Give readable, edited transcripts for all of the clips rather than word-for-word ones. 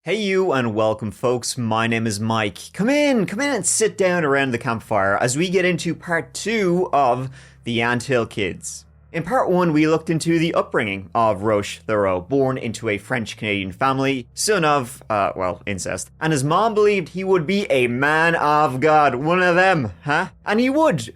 Hey you and welcome folks, my name is Mike. Come in and sit down around the campfire as we get into part 2 of The Anthill Kids. In part 1 we looked into the upbringing of Roche Thoreau, born into a French-Canadian family, son of, incest. And his mom believed he would be a man of God, one of them, huh? And he would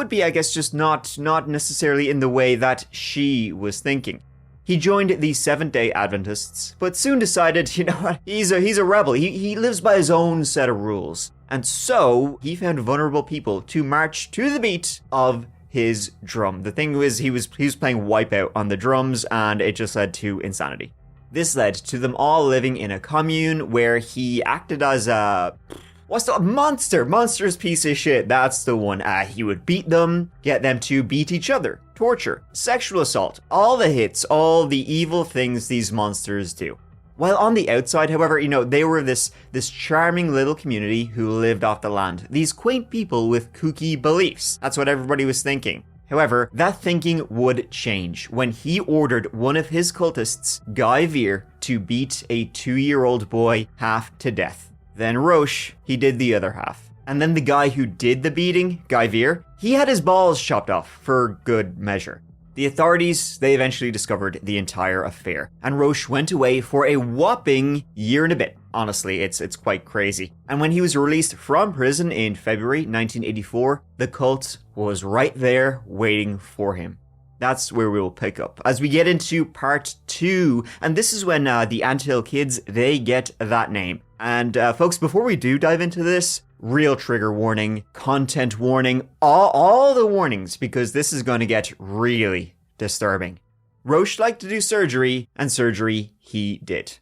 be, I guess, just not necessarily in the way that she was thinking. He joined the Seventh-day Adventists, but soon decided, you know what, he's a rebel. He lives by his own set of rules. And so, he found vulnerable people to march to the beat of his drum. The thing was, he was playing Wipeout on the drums, and it just led to insanity. This led to them all living in a commune where he acted as a... What's the monster's piece of shit, that's the one. He would beat them, get them to beat each other, torture, sexual assault, all the hits, all the evil things these monsters do. While on the outside, however, they were this charming little community who lived off the land. These quaint people with kooky beliefs. That's what everybody was thinking. However, that thinking would change when he ordered one of his cultists, Guy Veer, to beat a 2-year-old boy half to death. Then Roche, he did the other half. And then the guy who did the beating, Guy Veer, he had his balls chopped off for good measure. The authorities, they eventually discovered the entire affair, and Roche went away for a whopping year and a bit. Honestly, it's quite crazy. And when he was released from prison in February 1984, the cult was right there waiting for him. That's where we will pick up as we get into part 2. And this is when the Anthill Kids, they get that name. And folks, before we do dive into this, real trigger warning, content warning, all the warnings, because this is going to get really disturbing. Roche liked to do surgery, and surgery he did.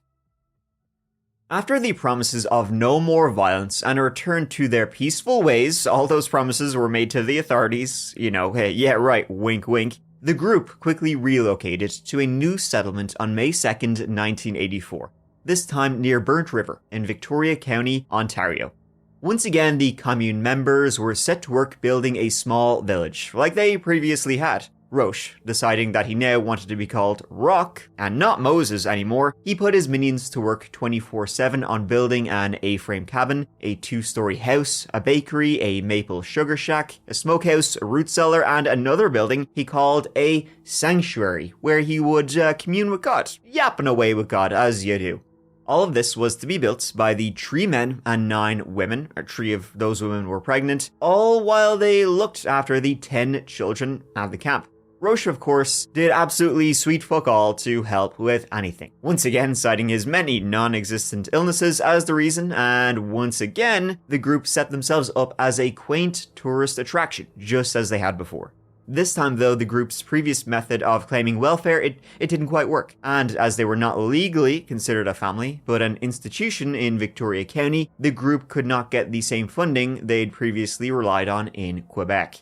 After the promises of no more violence and a return to their peaceful ways, all those promises were made to the authorities, hey, yeah, right, wink wink. The group quickly relocated to a new settlement on May 2nd, 1984, this time near Burnt River in Victoria County, Ontario. Once again, the commune members were set to work building a small village, like they previously had. Roche, deciding that he now wanted to be called Rock, and not Moses anymore, he put his minions to work 24/7 on building an A-frame cabin, a 2-story house, a bakery, a maple sugar shack, a smokehouse, a root cellar, and another building he called a sanctuary, where he would commune with God, yapping away with God, as you do. All of this was to be built by the 3 men and 9 women, or 3 of those women were pregnant, all while they looked after the 10 children at the camp. Roche, of course, did absolutely sweet fuck all to help with anything. Once again, citing his many non-existent illnesses as the reason, and once again, the group set themselves up as a quaint tourist attraction, just as they had before. This time, though, the group's previous method of claiming welfare, it didn't quite work. And as they were not legally considered a family, but an institution in Victoria County, the group could not get the same funding they'd previously relied on in Quebec.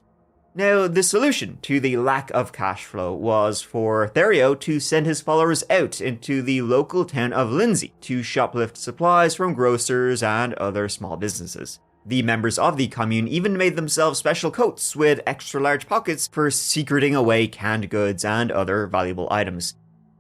Now, the solution to the lack of cash flow was for Thoreau to send his followers out into the local town of Lindsay to shoplift supplies from grocers and other small businesses. The members of the commune even made themselves special coats with extra large pockets for secreting away canned goods and other valuable items.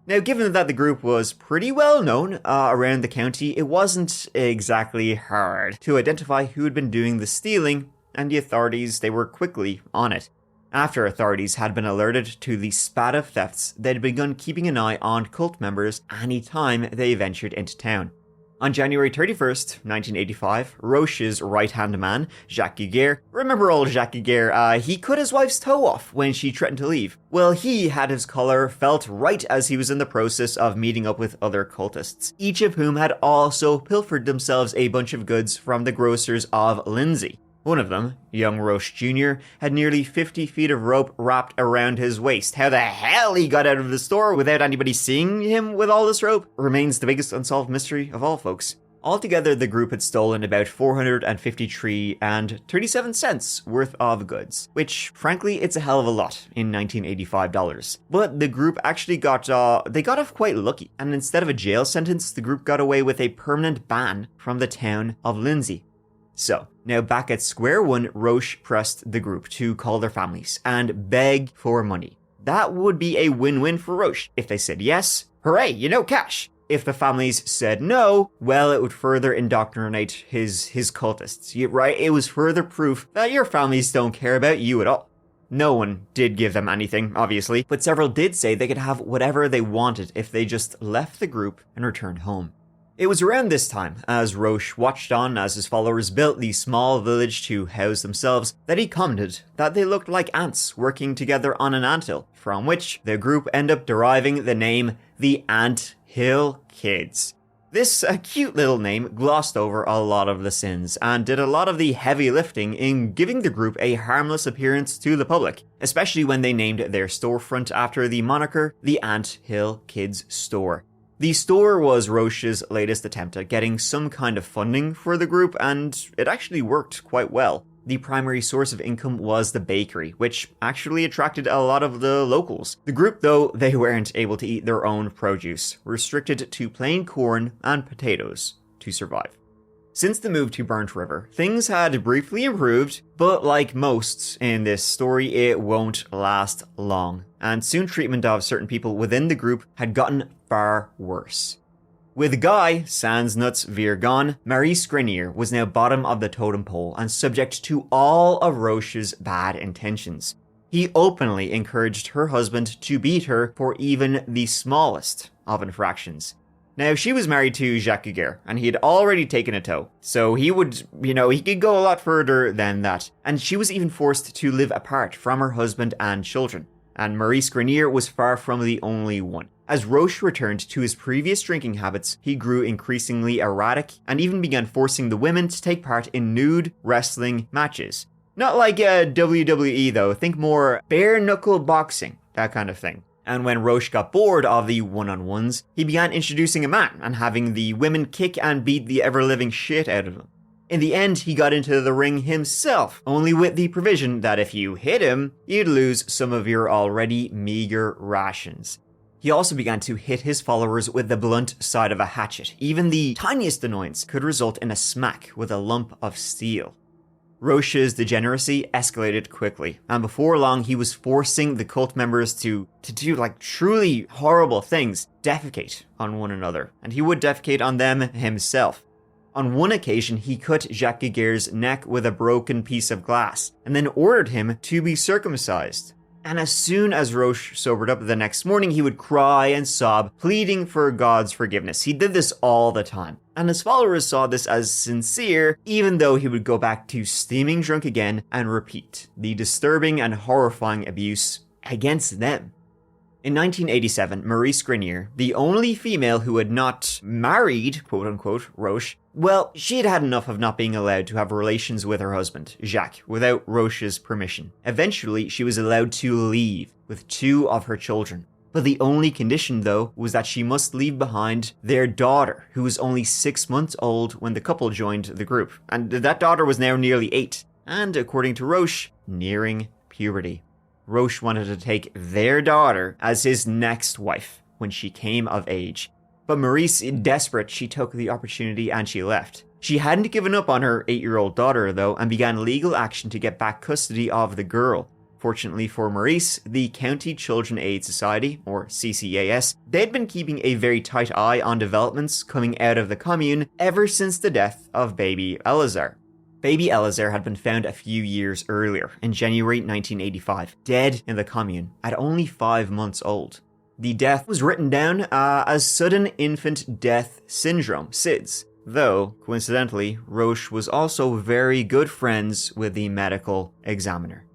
Now, given that the group was pretty well known around the county, it wasn't exactly hard to identify who had been doing the stealing, and the authorities, they were quickly on it. After authorities had been alerted to the spat of thefts, they'd begun keeping an eye on cult members any time they ventured into town. On January 31st, 1985, Roche's right-hand man, Jacques Guiguer, remember old Jacques Guiguer, he cut his wife's toe off when she threatened to leave. Well, he had his collar felt right as he was in the process of meeting up with other cultists, each of whom had also pilfered themselves a bunch of goods from the grocers of Lindsay. One of them, young Roche Jr., had nearly 50 feet of rope wrapped around his waist. How the hell he got out of the store without anybody seeing him with all this rope remains the biggest unsolved mystery of all, folks. Altogether, the group had stolen about 453 and 37 cents worth of goods, which, frankly, it's a hell of a lot in 1985 dollars. But the group actually got off quite lucky, and instead of a jail sentence, the group got away with a permanent ban from the town of Lindsay. So, now back at square one, Roche pressed the group to call their families and beg for money. That would be a win-win for Roche. If they said yes, hooray, cash. if the families said no, well, it would further indoctrinate his cultists, right? It was further proof that your families don't care about you at all. No one did give them anything, obviously, but several did say they could have whatever they wanted if they just left the group and returned home. It was around this time, as Roche watched on as his followers built the small village to house themselves, that he commented that they looked like ants working together on an anthill, from which the group ended up deriving the name the Ant Hill Kids. This cute little name glossed over a lot of the sins and did a lot of the heavy lifting in giving the group a harmless appearance to the public, especially when they named their storefront after the moniker the Ant Hill Kids Store. The store was Roche's latest attempt at getting some kind of funding for the group, and it actually worked quite well. The primary source of income was the bakery, which actually attracted a lot of the locals. The group, though, they weren't able to eat their own produce, restricted to plain corn and potatoes to survive. Since the move to Burnt River, things had briefly improved, but like most in this story, it won't last long, and soon treatment of certain people within the group had gotten far worse. With Guy, sans nuts veer gone, Maurice Grenier was now bottom of the totem pole and subject to all of Roche's bad intentions. He openly encouraged her husband to beat her for even the smallest of infractions. Now, she was married to Jacques Guiguer, and he had already taken a tow, so he could go a lot further than that. And she was even forced to live apart from her husband and children. And Maurice Grenier was far from the only one. As Roche returned to his previous drinking habits, he grew increasingly erratic and even began forcing the women to take part in nude wrestling matches. Not like WWE though, think more bare-knuckle boxing, that kind of thing. And when Roche got bored of the one-on-ones, he began introducing a man and having the women kick and beat the ever-living shit out of him. In the end, he got into the ring himself, only with the provision that if you hit him, you'd lose some of your already meager rations. He also began to hit his followers with the blunt side of a hatchet. Even the tiniest annoyance could result in a smack with a lump of steel. Roche's degeneracy escalated quickly, and before long he was forcing the cult members to do like truly horrible things, defecate on one another, and he would defecate on them himself. On one occasion, he cut Jacques Guiguer's neck with a broken piece of glass, and then ordered him to be circumcised. And as soon as Roche sobered up the next morning, he would cry and sob, pleading for God's forgiveness. He did this all the time, and his followers saw this as sincere, even though he would go back to steaming drunk again and repeat the disturbing and horrifying abuse against them. In 1987, Maurice Grenier, the only female who had not married, quote-unquote, Roche, well, she had had enough of not being allowed to have relations with her husband, Jacques, without Roche's permission. Eventually, she was allowed to leave with 2 of her children. But the only condition, though, was that she must leave behind their daughter, who was only 6 months old when the couple joined the group. And that daughter was now nearly 8, and according to Roche, nearing puberty. Roche wanted to take their daughter as his next wife when she came of age. But Maurice, desperate, she took the opportunity and she left. She hadn't given up on her 8-year-old daughter, though, and began legal action to get back custody of the girl. Fortunately for Maurice, the County Children Aid Society, or CCAS, they'd been keeping a very tight eye on developments coming out of the commune ever since the death of baby Eleazar. Baby Eleazar had been found a few years earlier, in January 1985, dead in the commune at only 5 months old. The death was written down as sudden infant death syndrome, SIDS, though, coincidentally, Roche was also very good friends with the medical examiner.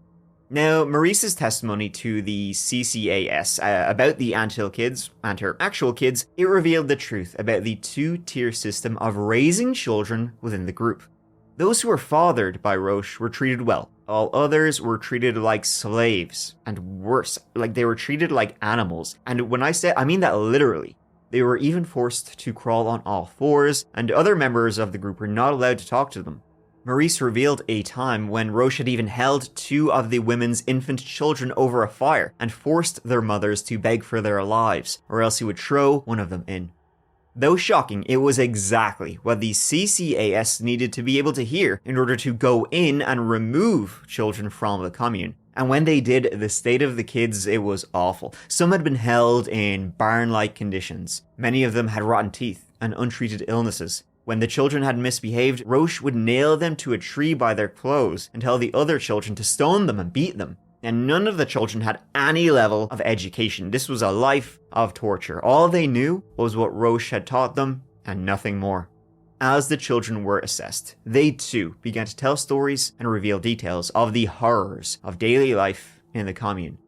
Now, Maurice's testimony to the CCAS about the Anthill kids and her actual kids, it revealed the truth about the 2-tier system of raising children within the group. Those who were fathered by Roche were treated well. All others were treated like slaves, and worse, like they were treated like animals. And when I say, I mean that literally. They were even forced to crawl on all fours, and other members of the group were not allowed to talk to them. Maurice revealed a time when Roche had even held 2 of the women's infant children over a fire and forced their mothers to beg for their lives, or else he would throw one of them in. Though shocking, it was exactly what the CCAS needed to be able to hear in order to go in and remove children from the commune. And when they did, the state of the kids, it was awful. Some had been held in barn-like conditions. Many of them had rotten teeth and untreated illnesses. When the children had misbehaved, Roche would nail them to a tree by their clothes and tell the other children to stone them and beat them. And none of the children had any level of education. This was a life of torture. All they knew was what Roche had taught them and nothing more. As the children were assessed, they too began to tell stories and reveal details of the horrors of daily life in the commune.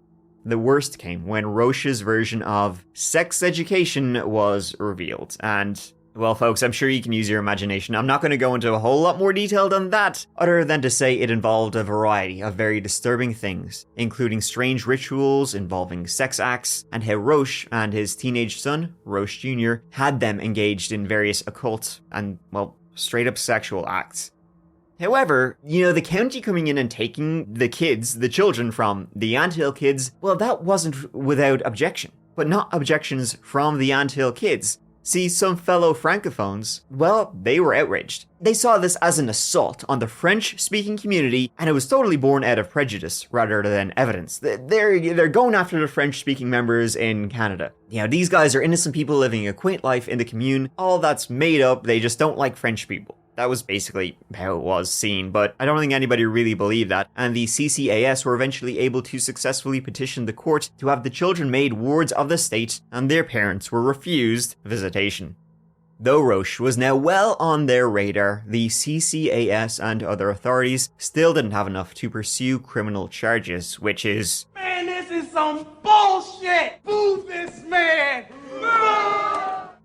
The worst came when Roche's version of sex education was revealed, and well, folks, I'm sure you can use your imagination. I'm not going to go into a whole lot more detail than that, other than to say it involved a variety of very disturbing things, including strange rituals involving sex acts, and how Roche and his teenage son, Roche Jr., had them engaged in various occult and, well, straight up sexual acts. However, the county coming in and taking the children from the Anthill kids, well, that wasn't without objection, but not objections from the Anthill kids. See, some fellow francophones, well, they were outraged. They saw this as an assault on the French-speaking community, and it was totally born out of prejudice rather than evidence. They're going after the French-speaking members in Canada. These guys are innocent people living a quaint life in the commune. All that's made up, they just don't like French people. That was basically how it was seen, but I don't think anybody really believed that, and the CCAS were eventually able to successfully petition the court to have the children made wards of the state, and their parents were refused visitation. Though Roche was now well on their radar, the CCAS and other authorities still didn't have enough to pursue criminal charges, which is... Man, this is some bullshit! Move this man!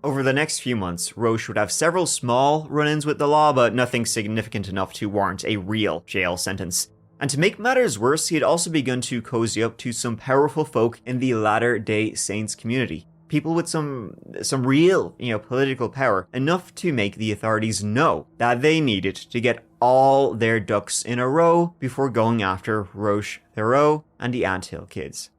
Over the next few months, Roche would have several small run-ins with the law, but nothing significant enough to warrant a real jail sentence. And to make matters worse, he had also begun to cozy up to some powerful folk in the Latter-day Saints community. People with some real, political power, enough to make the authorities know that they needed to get all their ducks in a row before going after Roche Thoreau and the Anthill kids.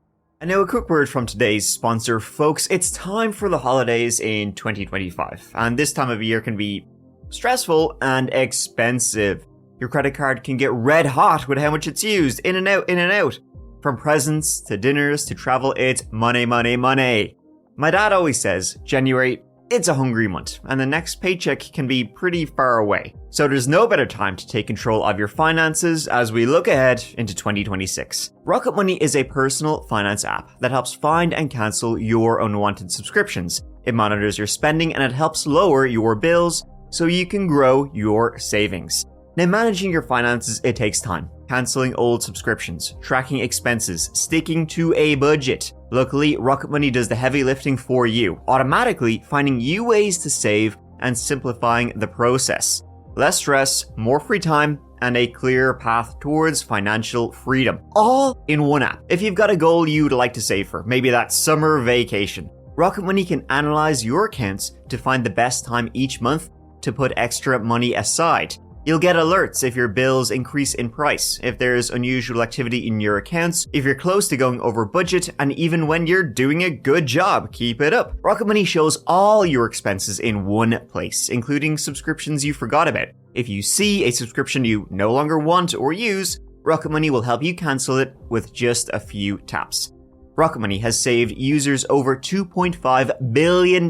And now a quick word from today's sponsor, folks. It's time for the holidays in 2025, and this time of year can be stressful and expensive. Your credit card can get red hot with how much it's used, in and out, in and out. From presents to dinners to travel, it's money, money, money. My dad always says, January, it's a hungry month, and the next paycheck can be pretty far away. So there's no better time to take control of your finances as we look ahead into 2026. Rocket Money is a personal finance app that helps find and cancel your unwanted subscriptions. It monitors your spending and it helps lower your bills so you can grow your savings. Now, managing your finances, it takes time. Canceling old subscriptions, tracking expenses, sticking to a budget. Luckily, Rocket Money does the heavy lifting for you, automatically finding you ways to save and simplifying the process. Less stress, more free time, and a clear path towards financial freedom. All in one app. If you've got a goal you'd like to save for, maybe that summer vacation, Rocket Money can analyze your accounts to find the best time each month to put extra money aside. You'll get alerts if your bills increase in price, if there's unusual activity in your accounts, if you're close to going over budget, and even when you're doing a good job. Keep it up. Rocket Money shows all your expenses in one place, including subscriptions you forgot about. If you see a subscription you no longer want or use, Rocket Money will help you cancel it with just a few taps. Rocket Money has saved users over $2.5 billion,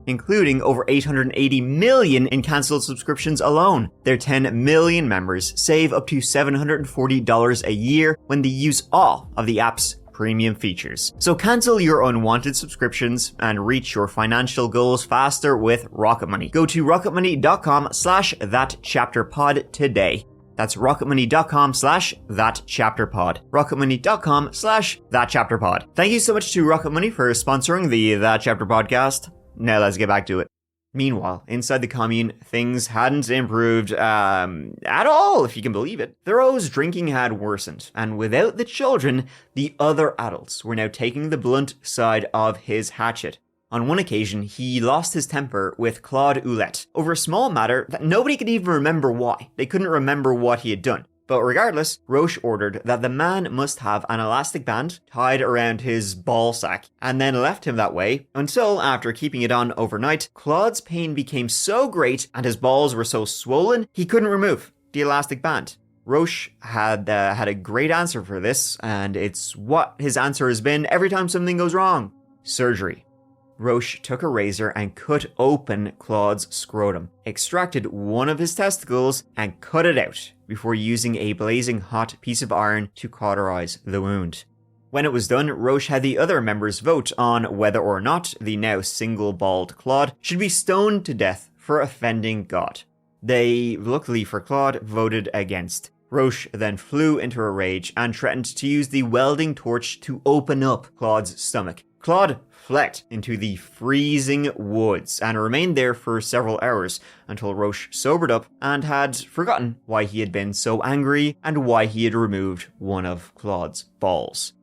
including over 880 million in canceled subscriptions alone. Their 10 million members save up to $740 a year when they use all of the app's premium features. So cancel your unwanted subscriptions and reach your financial goals faster with Rocket Money. Go to rocketmoney.com/thatchapterpod today. That's rocketmoney.com/thatchapterpod. rocketmoney.com/thatchapterpod. Thank you so much to Rocket Money for sponsoring the That Chapter podcast. Now let's get back to it. Meanwhile, inside the commune, things hadn't improved at all, if you can believe it. Thoreau's drinking had worsened, and without the children, the other adults were now taking the blunt side of his hatchet. On one occasion, he lost his temper with Claude Ouellette over a small matter that nobody could even remember why. They couldn't remember what he had done. But regardless, Roche ordered that the man must have an elastic band tied around his ball sack, and then left him that way until, after keeping it on overnight, Claude's pain became so great and his balls were so swollen he couldn't remove the elastic band. Roche had a great answer for this, and it's what his answer has been every time something goes wrong. Surgery. Roche took a razor and cut open Claude's scrotum, extracted one of his testicles, and cut it out before using a blazing hot piece of iron to cauterize the wound. When it was done, Roche had the other members vote on whether or not the now single-balled Claude should be stoned to death for offending God. They, luckily for Claude, voted against. Roche then flew into a rage and threatened to use the welding torch to open up Claude's stomach. Claude fled into the freezing woods and remained there for several hours until Roche sobered up and had forgotten why he had been so angry and why he had removed one of Claude's balls.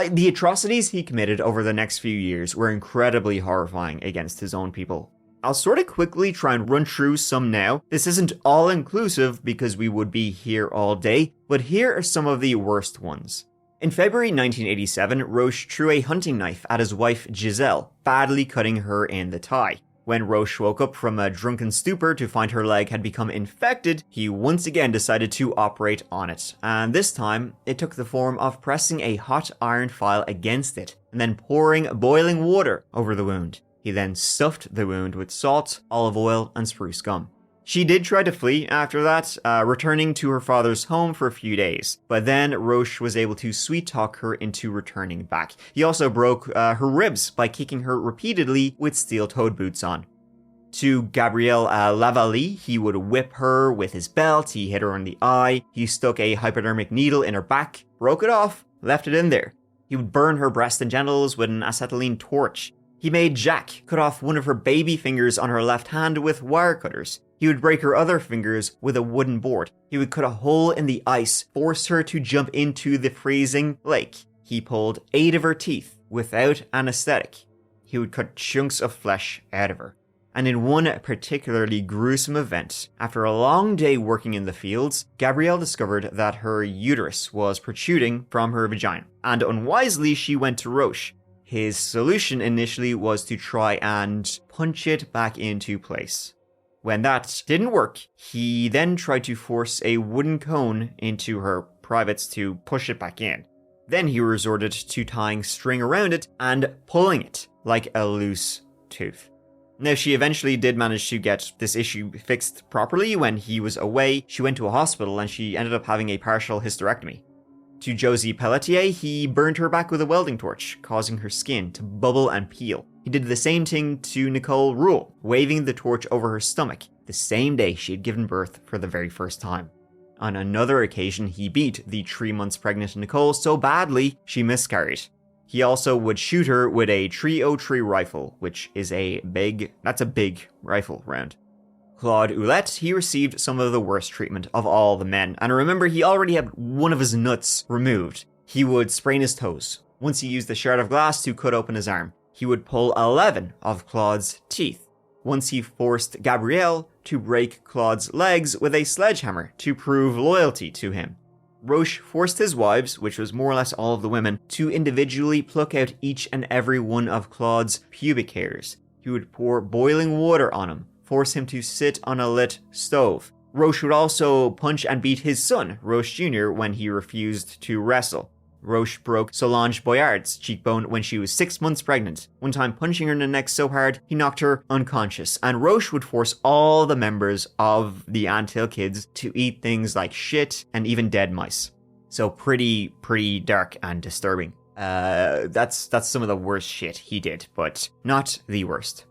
The atrocities he committed over the next few years were incredibly horrifying against his own people. I'll sort of quickly try and run through some now. This isn't all-inclusive because we would be here all day, but here are some of the worst ones. In February 1987, Roche threw a hunting knife at his wife Giselle, badly cutting her in the thigh. When Roche woke up from a drunken stupor to find her leg had become infected, he once again decided to operate on it, and this time it took the form of pressing a hot iron file against it and then pouring boiling water over the wound. He then stuffed the wound with salt, olive oil, and spruce gum. She did try to flee after that, returning to her father's home for a few days, but then Roche was able to sweet-talk her into returning back. He also broke her ribs by kicking her repeatedly with steel-toed boots on. To Gabrielle Lavallee, he would whip her with his belt, he hit her in the eye, he stuck a hypodermic needle in her back, broke it off, left it in there. He would burn her breast and genitals with an acetylene torch. He made Jack cut off one of her baby fingers on her left hand with wire cutters. He would break her other fingers with a wooden board. He would cut a hole in the ice, force her to jump into the freezing lake. He pulled 8 of her teeth without anesthetic. He would cut chunks of flesh out of her. And in one particularly gruesome event, after a long day working in the fields, Gabrielle discovered that her uterus was protruding from her vagina, and unwisely she went to Roche. His solution initially was to try and punch it back into place. When that didn't work, he then tried to force a wooden cone into her privates to push it back in. Then he resorted to tying string around it and pulling it like a loose tooth. Now, she eventually did manage to get this issue fixed properly. When he was away, she went to a hospital and she ended up having a partial hysterectomy. To Josie Pelletier, he burned her back with a welding torch, causing her skin to bubble and peel. He did the same thing to Nicole Rule, waving the torch over her stomach, the same day she had given birth for the very first time. On another occasion, he beat the 3 months pregnant Nicole so badly she miscarried. He also would shoot her with a 303 rifle, which is a big rifle round. Claude Ouellette, he received some of the worst treatment of all the men, and remember, he already had one of his nuts removed. He would sprain his toes. Once he used a shard of glass to cut open his arm. He would pull 11 of Claude's teeth. Once he forced Gabrielle to break Claude's legs with a sledgehammer to prove loyalty to him. Roche forced his wives, which was more or less all of the women, to individually pluck out each and every one of Claude's pubic hairs. He would pour boiling water on him, force him to sit on a lit stove. Roche would also punch and beat his son, Roche Jr., when he refused to wrestle. Roche broke Solange Boyard's cheekbone when she was 6 months pregnant, one time punching her in the neck so hard he knocked her unconscious, and Roche would force all the members of the Anthill Kids to eat things like shit and even dead mice. So pretty dark and disturbing. That's some of the worst shit he did, but not the worst.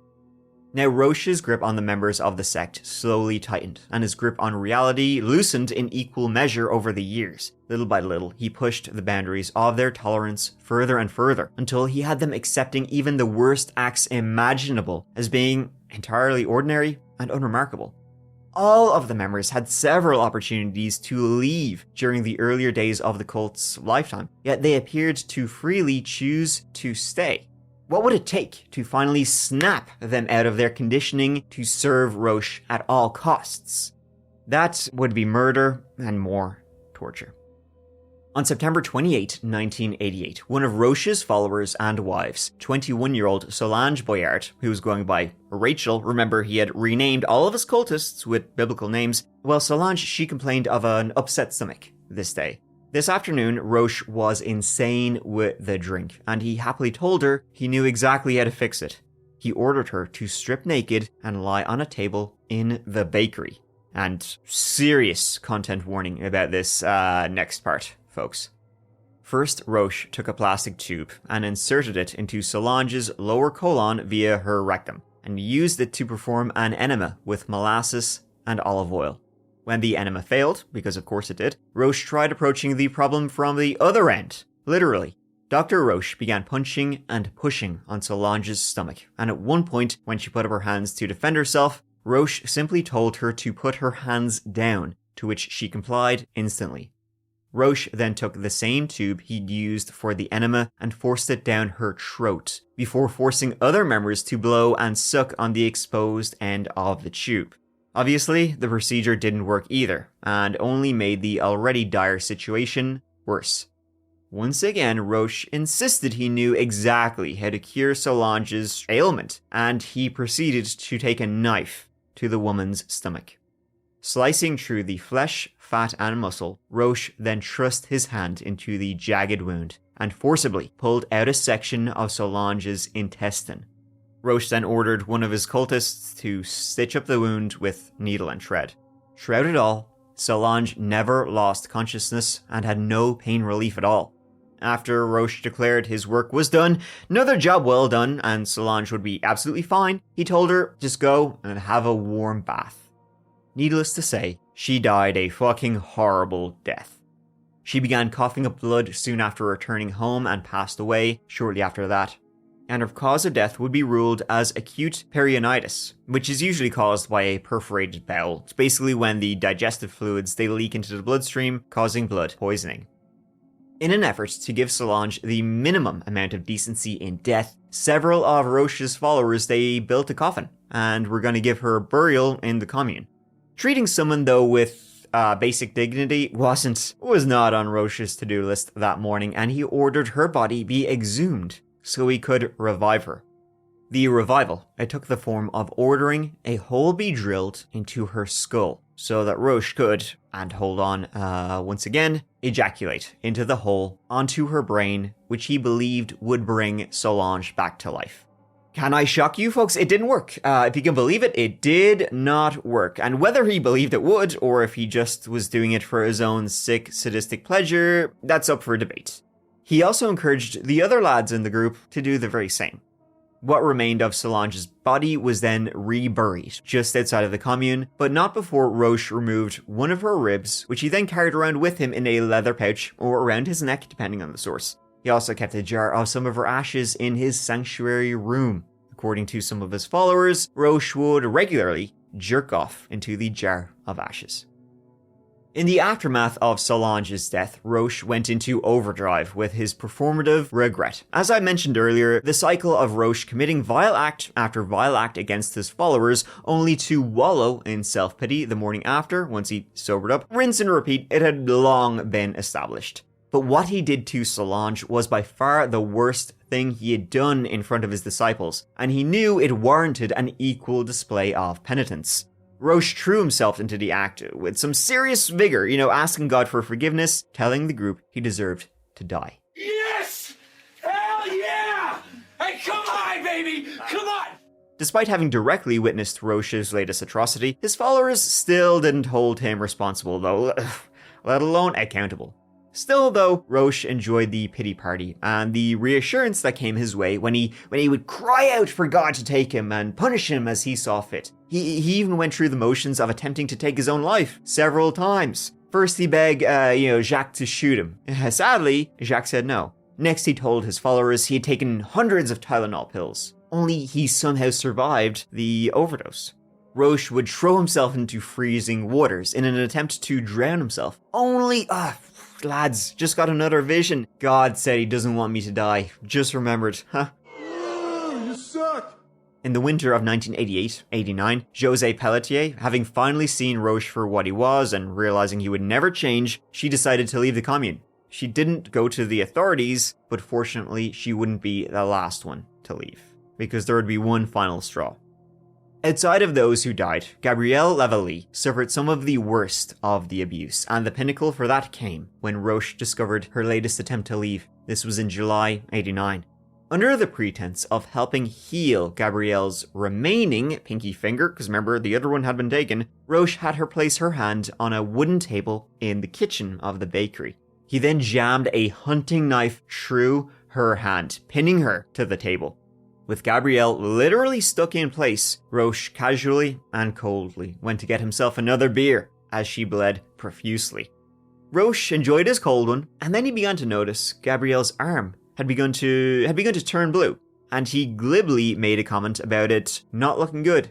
Now, Roche's grip on the members of the sect slowly tightened, and his grip on reality loosened in equal measure over the years. Little by little, he pushed the boundaries of their tolerance further and further, until he had them accepting even the worst acts imaginable as being entirely ordinary and unremarkable. All of the members had several opportunities to leave during the earlier days of the cult's lifetime, yet they appeared to freely choose to stay. What would it take to finally snap them out of their conditioning to serve Roche at all costs? That would be murder and more torture. On September 28, 1988, one of Roche's followers and wives, 21-year-old Solange Boyard, who was going by Rachel, remember he had renamed all of his cultists with biblical names, well, Solange, she complained of an upset stomach this day. This afternoon, Roche was insane with the drink, and he happily told her he knew exactly how to fix it. He ordered her to strip naked and lie on a table in the bakery. And serious content warning about this next part, folks. First, Roche took a plastic tube and inserted it into Solange's lower colon via her rectum, and used it to perform an enema with molasses and olive oil. When the enema failed, because of course it did, Roche tried approaching the problem from the other end, literally. Dr. Roche began punching and pushing on Solange's stomach, and at one point, when she put up her hands to defend herself, Roche simply told her to put her hands down, to which she complied instantly. Roche then took the same tube he'd used for the enema and forced it down her throat, before forcing other members to blow and suck on the exposed end of the tube. Obviously, the procedure didn't work either, and only made the already dire situation worse. Once again, Roche insisted he knew exactly how to cure Solange's ailment, and he proceeded to take a knife to the woman's stomach. Slicing through the flesh, fat, and muscle, Roche then thrust his hand into the jagged wound and forcibly pulled out a section of Solange's intestine. Roche then ordered one of his cultists to stitch up the wound with needle and thread. Throughout it all, Solange never lost consciousness and had no pain relief at all. After Roche declared his work was done, another job well done, and Solange would be absolutely fine, he told her, just go and have a warm bath. Needless to say, she died a fucking horrible death. She began coughing up blood soon after returning home and passed away shortly after that. And her cause of death would be ruled as acute perionitis, which is usually caused by a perforated bowel. It's basically when the digestive fluids, they leak into the bloodstream, causing blood poisoning. In an effort to give Solange the minimum amount of decency in death, several of Roche's followers, they built a coffin, and were going to give her burial in the commune. Treating someone, though, with basic dignity was not on Roche's to-do list that morning, and he ordered her body be exhumed so he could revive her. The revival, it took the form of ordering a hole be drilled into her skull so that Roche could, and hold on once again, ejaculate into the hole onto her brain, which he believed would bring Solange back to life. Can I shock you folks? It didn't work. If you can believe it, it did not work. And whether he believed it would, or if he just was doing it for his own sick, sadistic pleasure, that's up for debate. He also encouraged the other lads in the group to do the very same. What remained of Solange's body was then reburied just outside of the commune, but not before Roche removed one of her ribs, which he then carried around with him in a leather pouch or around his neck, depending on the source. He also kept a jar of some of her ashes in his sanctuary room. According to some of his followers, Roche would regularly jerk off into the jar of ashes. In the aftermath of Solange's death, Roche went into overdrive with his performative regret. As I mentioned earlier, the cycle of Roche committing vile act after vile act against his followers, only to wallow in self-pity the morning after, once he sobered up, rinse and repeat, it had long been established. But what he did to Solange was by far the worst thing he had done in front of his disciples, and he knew it warranted an equal display of penitence. Roche threw himself into the act with some serious vigor, asking God for forgiveness, telling the group he deserved to die. Yes! Hell yeah! Hey, come on, baby! Come on! Despite having directly witnessed Roche's latest atrocity, his followers still didn't hold him responsible, though, let alone accountable. Still, though, Roche enjoyed the pity party and the reassurance that came his way when he would cry out for God to take him and punish him as he saw fit. He even went through the motions of attempting to take his own life several times. First, he begged, Jacques to shoot him. Sadly, Jacques said no. Next, he told his followers he had taken hundreds of Tylenol pills. Only he somehow survived the overdose. Roche would throw himself into freezing waters in an attempt to drown himself. Lads, just got another vision. God said he doesn't want me to die. Just remembered, huh? You suck! In the winter of 1988-89, José Pelletier, having finally seen Roche for what he was and realizing he would never change, she decided to leave the commune. She didn't go to the authorities, but fortunately she wouldn't be the last one to leave, because there would be one final straw. Outside of those who died, Gabrielle Lavallee suffered some of the worst of the abuse, and the pinnacle for that came when Roche discovered her latest attempt to leave. This was in July '89. Under the pretense of helping heal Gabrielle's remaining pinky finger, because remember the other one had been taken, Roche had her place her hand on a wooden table in the kitchen of the bakery. He then jammed a hunting knife through her hand, pinning her to the table. With Gabrielle literally stuck in place, Roche casually and coldly went to get himself another beer as she bled profusely. Roche enjoyed his cold one, and then he began to notice Gabrielle's arm had begun to turn blue, and he glibly made a comment about it not looking good.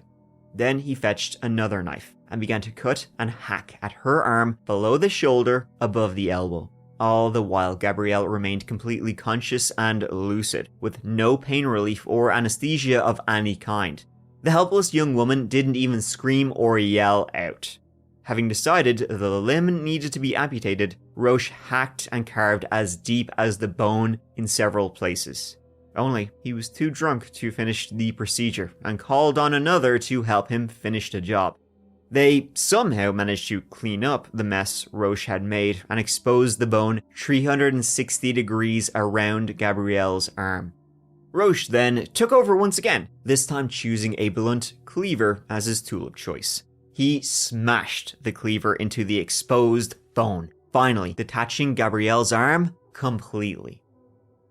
Then he fetched another knife and began to cut and hack at her arm below the shoulder above the elbow. All the while, Gabrielle remained completely conscious and lucid, with no pain relief or anesthesia of any kind. The helpless young woman didn't even scream or yell out. Having decided the limb needed to be amputated, Roche hacked and carved as deep as the bone in several places. Only, he was too drunk to finish the procedure and called on another to help him finish the job. They somehow managed to clean up the mess Roche had made and expose the bone 360 degrees around Gabrielle's arm. Roche then took over once again, this time choosing a blunt cleaver as his tool of choice. He smashed the cleaver into the exposed bone, finally detaching Gabrielle's arm completely.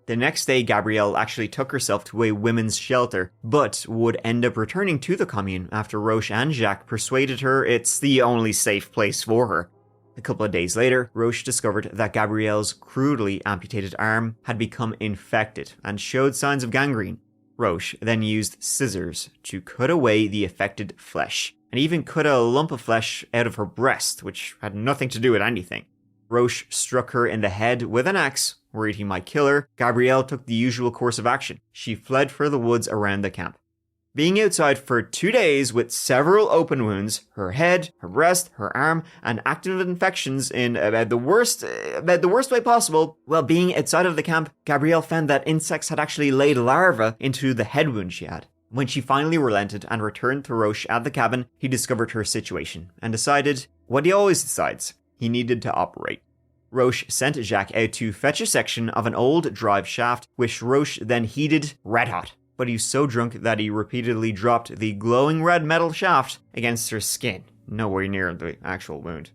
The next day, Gabrielle actually took herself to a women's shelter, but would end up returning to the commune after Roche and Jacques persuaded her it's the only safe place for her. A couple of days later, Roche discovered that Gabrielle's crudely amputated arm had become infected and showed signs of gangrene. Roche then used scissors to cut away the affected flesh, and even cut a lump of flesh out of her breast, which had nothing to do with anything. Roche struck her in the head with an axe. Worried he might kill her, Gabrielle took the usual course of action. She fled for the woods around the camp. Being outside for 2 days with several open wounds, her head, her breast, her arm, and active infections in about the worst way possible, while being outside of the camp, Gabrielle found that insects had actually laid larvae into the head wound she had. When she finally relented and returned to Roche at the cabin, he discovered her situation and decided what he always decides. He needed to operate. Roche sent Jacques out to fetch a section of an old drive shaft, which Roche then heated red hot. But he was so drunk that he repeatedly dropped the glowing red metal shaft against her skin, nowhere near the actual wound.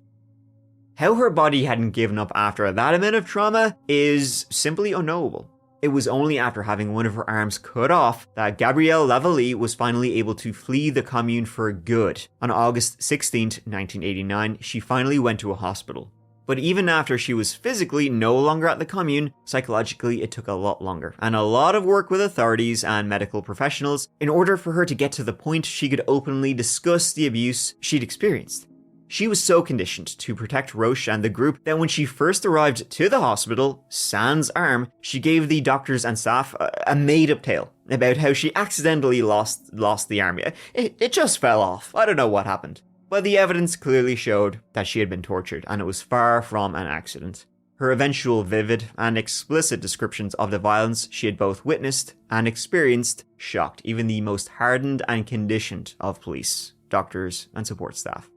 How her body hadn't given up after that amount of trauma is simply unknowable. It was only after having one of her arms cut off that Gabrielle Lavallee was finally able to flee the commune for good. On August 16, 1989, she finally went to a hospital. But even after she was physically no longer at the commune, psychologically it took a lot longer, and a lot of work with authorities and medical professionals in order for her to get to the point she could openly discuss the abuse she'd experienced. She was so conditioned to protect Roche and the group that when she first arrived to the hospital, sans arm, she gave the doctors and staff a made-up tale about how she accidentally lost the arm. It just fell off. I don't know what happened. But the evidence clearly showed that she had been tortured, and it was far from an accident. Her eventual vivid and explicit descriptions of the violence she had both witnessed and experienced shocked even the most hardened and conditioned of police, doctors, and support staff.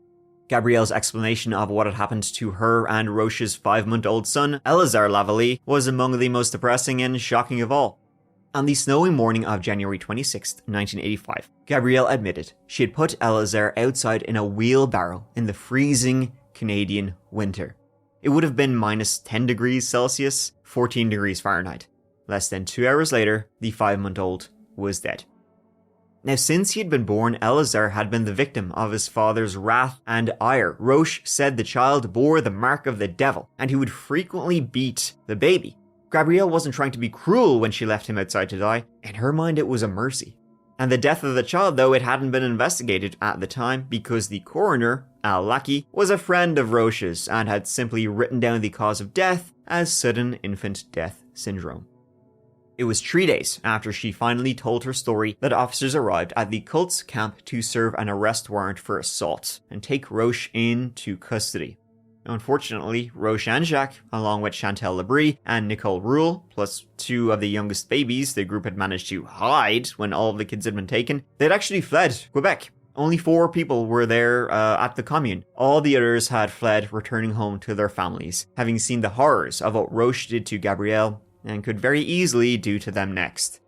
Gabrielle's explanation of what had happened to her and Roche's 5-month-old son, Elazar Lavallee, was among the most depressing and shocking of all. On the snowy morning of January 26, 1985, Gabrielle admitted she had put Elazar outside in a wheelbarrow in the freezing Canadian winter. It would have been minus 10 degrees Celsius, 14 degrees Fahrenheit. Less than 2 hours later, the 5-month-old was dead. Now, since he had been born, Elazar had been the victim of his father's wrath and ire. Roche said the child bore the mark of the devil, and he would frequently beat the baby. Gabrielle wasn't trying to be cruel when she left him outside to die. In her mind, it was a mercy. And the death of the child, though, it hadn't been investigated at the time because the coroner, Al Lackey, was a friend of Roche's and had simply written down the cause of death as sudden infant death syndrome. It was 3 days after she finally told her story that officers arrived at the cult's camp to serve an arrest warrant for assault and take Roche into custody. Unfortunately, Roche and Jacques, along with Chantal Labrie and Nicole Roule, plus 2 of the youngest babies the group had managed to hide when all of the kids had been taken, they'd actually fled Quebec. Only 4 people were there at the commune. All the others had fled, returning home to their families, having seen the horrors of what Roche did to Gabrielle, and could very easily do to them next.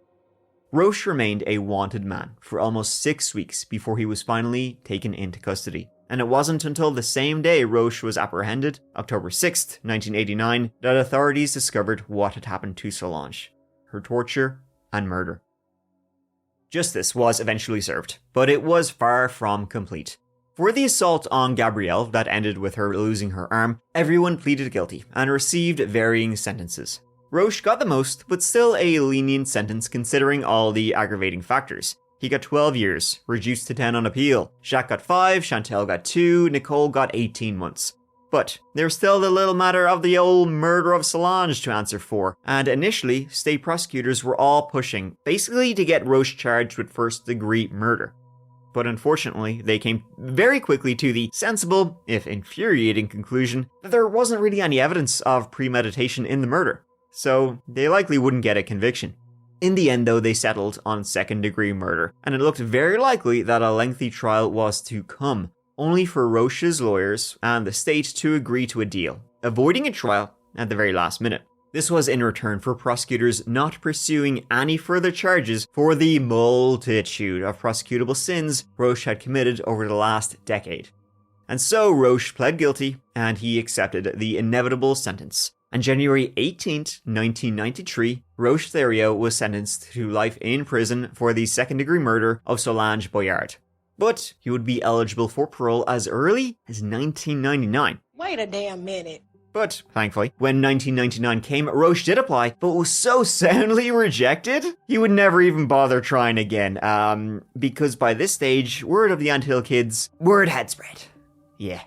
Roche remained a wanted man for almost 6 weeks before he was finally taken into custody. And it wasn't until the same day Roche was apprehended, October 6th, 1989, that authorities discovered what had happened to Solange, her torture and murder. Justice was eventually served, but it was far from complete. For the assault on Gabrielle that ended with her losing her arm, everyone pleaded guilty and received varying sentences. Roche got the most, but still a lenient sentence considering all the aggravating factors. He got 12 years, reduced to 10 on appeal. Jacques got 5, Chantal got 2, Nicole got 18 months. But there's still the little matter of the old murder of Solange to answer for, and initially, state prosecutors were all pushing, basically to get Roche charged with first-degree murder. But unfortunately, they came very quickly to the sensible, if infuriating conclusion, that there wasn't really any evidence of premeditation in the murder, so they likely wouldn't get a conviction. In the end, though, they settled on second-degree murder, and it looked very likely that a lengthy trial was to come, only for Roche's lawyers and the state to agree to a deal, avoiding a trial at the very last minute. This was in return for prosecutors not pursuing any further charges for the multitude of prosecutable sins Roche had committed over the last decade. And so Roche pled guilty, and he accepted the inevitable sentence. On January 18, 1993, Roche Thériault was sentenced to life in prison for the second-degree murder of Solange Boyard. But he would be eligible for parole as early as 1999. Wait a damn minute. But, thankfully, when 1999 came, Roche did apply, but was so soundly rejected, he would never even bother trying again, because by this stage, word of the Anthill kids, word had spread. Yeah.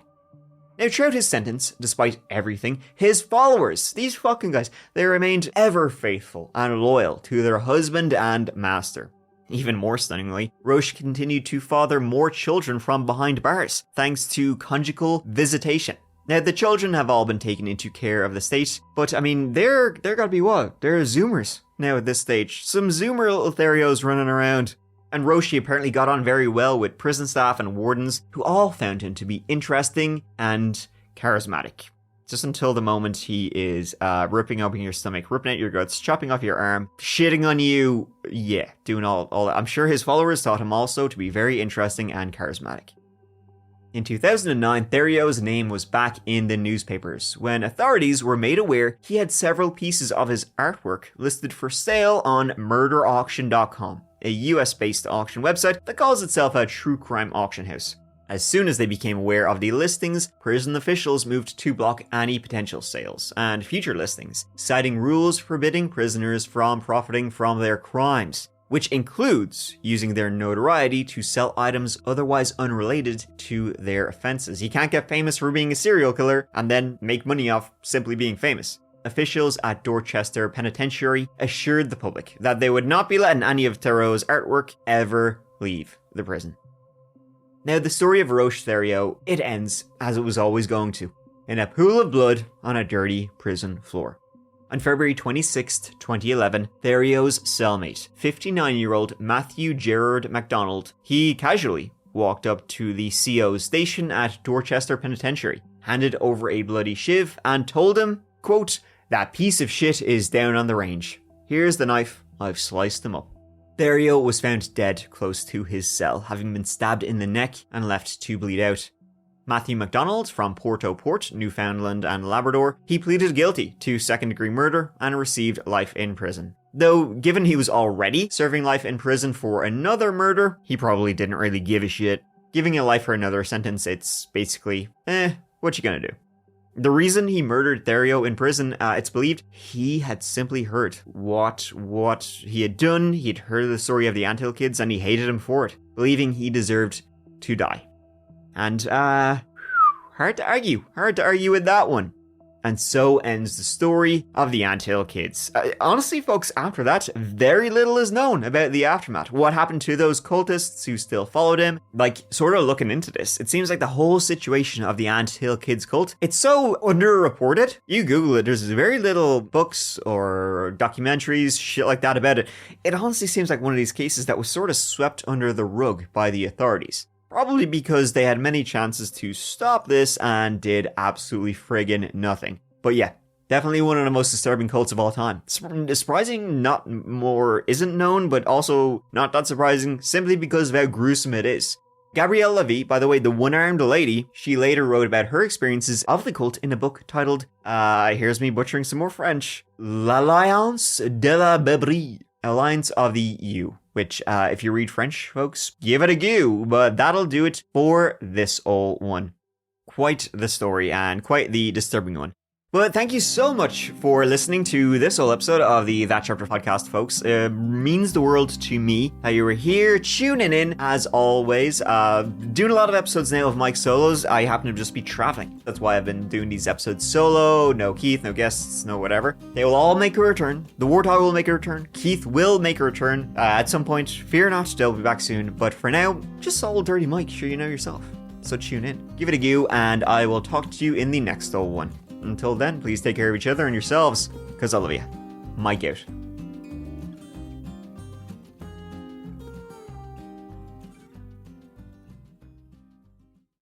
Now, throughout his sentence, despite everything, his followers, these fucking guys, they remained ever faithful and loyal to their husband and master. Even more stunningly, Roche continued to father more children from behind bars, thanks to conjugal visitation. Now, the children have all been taken into care of the state, but I mean, they're gotta be what? They're Zoomers now at this stage. Some Zoomer little Thériauts running around. And Roche apparently got on very well with prison staff and wardens, who all found him to be interesting and charismatic. Just until the moment he is ripping open your stomach, ripping out your guts, chopping off your arm, shitting on you, yeah, doing all that. I'm sure his followers thought him also to be very interesting and charismatic. In 2009, Thériault's name was back in the newspapers when authorities were made aware he had several pieces of his artwork listed for sale on murderauction.com. A US-based auction website that calls itself a true crime auction house. As soon as they became aware of the listings, prison officials moved to block any potential sales and future listings, citing rules forbidding prisoners from profiting from their crimes, which includes using their notoriety to sell items otherwise unrelated to their offenses. You can't get famous for being a serial killer and then make money off simply being famous. Officials at Dorchester Penitentiary assured the public that they would not be letting any of Thériault's artwork ever leave the prison. Now, the story of Roche Thériault, it ends as it was always going to, in a pool of blood on a dirty prison floor. On February 26, 2011, Thériault's cellmate, 59-year-old Matthew Gerard MacDonald, he casually walked up to the CO's station at Dorchester Penitentiary, handed over a bloody shiv, and told him, quote, "That piece of shit is down on the range. Here's the knife, I've sliced him up." Thériault was found dead close to his cell, having been stabbed in the neck and left to bleed out. Matthew MacDonald, from Port-au-Port, Newfoundland and Labrador, he pleaded guilty to second-degree murder and received life in prison. Though, given he was already serving life in prison for another murder, he probably didn't really give a shit. Giving a life for another sentence, it's basically, what you gonna do? The reason he murdered Thériault in prison, it's believed he had simply heard what he had done. He'd heard the story of the Anthill kids and he hated him for it, believing he deserved to die. And, hard to argue with that one. And so ends the story of the Anthill Kids. Honestly, folks, after that, very little is known about the aftermath. What happened to those cultists who still followed him? Like, sort of looking into this, it seems like the whole situation of the Anthill Kids cult, it's so underreported. You Google it, there's very little books or documentaries, shit like that about it. It honestly seems like one of these cases that was sort of swept under the rug by the authorities. Probably because they had many chances to stop this and did absolutely friggin' nothing. But yeah, definitely one of the most disturbing cults of all time. Surprising not more isn't known, but also not that surprising simply because of how gruesome it is. Gabrielle Levy, by the way, the one-armed lady, she later wrote about her experiences of the cult in a book titled, here's me butchering some more French, L'Alliance de la Bébrie, Alliance of the U. Which, if you read French, folks, give it a go, but that'll do it for this old one. Quite the story, and quite the disturbing one. But thank you so much for listening to this whole episode of the That Chapter podcast, folks. It means the world to me that you were here tuning in, as always. Doing a lot of episodes now of Mike solos. I happen to just be traveling. That's why I've been doing these episodes solo. No Keith, no guests, no whatever. They will all make a return. The Warthog will make a return. Keith will make a return at some point. Fear not, they'll be back soon. But for now, just old dirty Mike, sure you know yourself. So tune in. Give it a go, and I will talk to you in the next old one. Until then, please take care of each other and yourselves, because I love you. Mike out.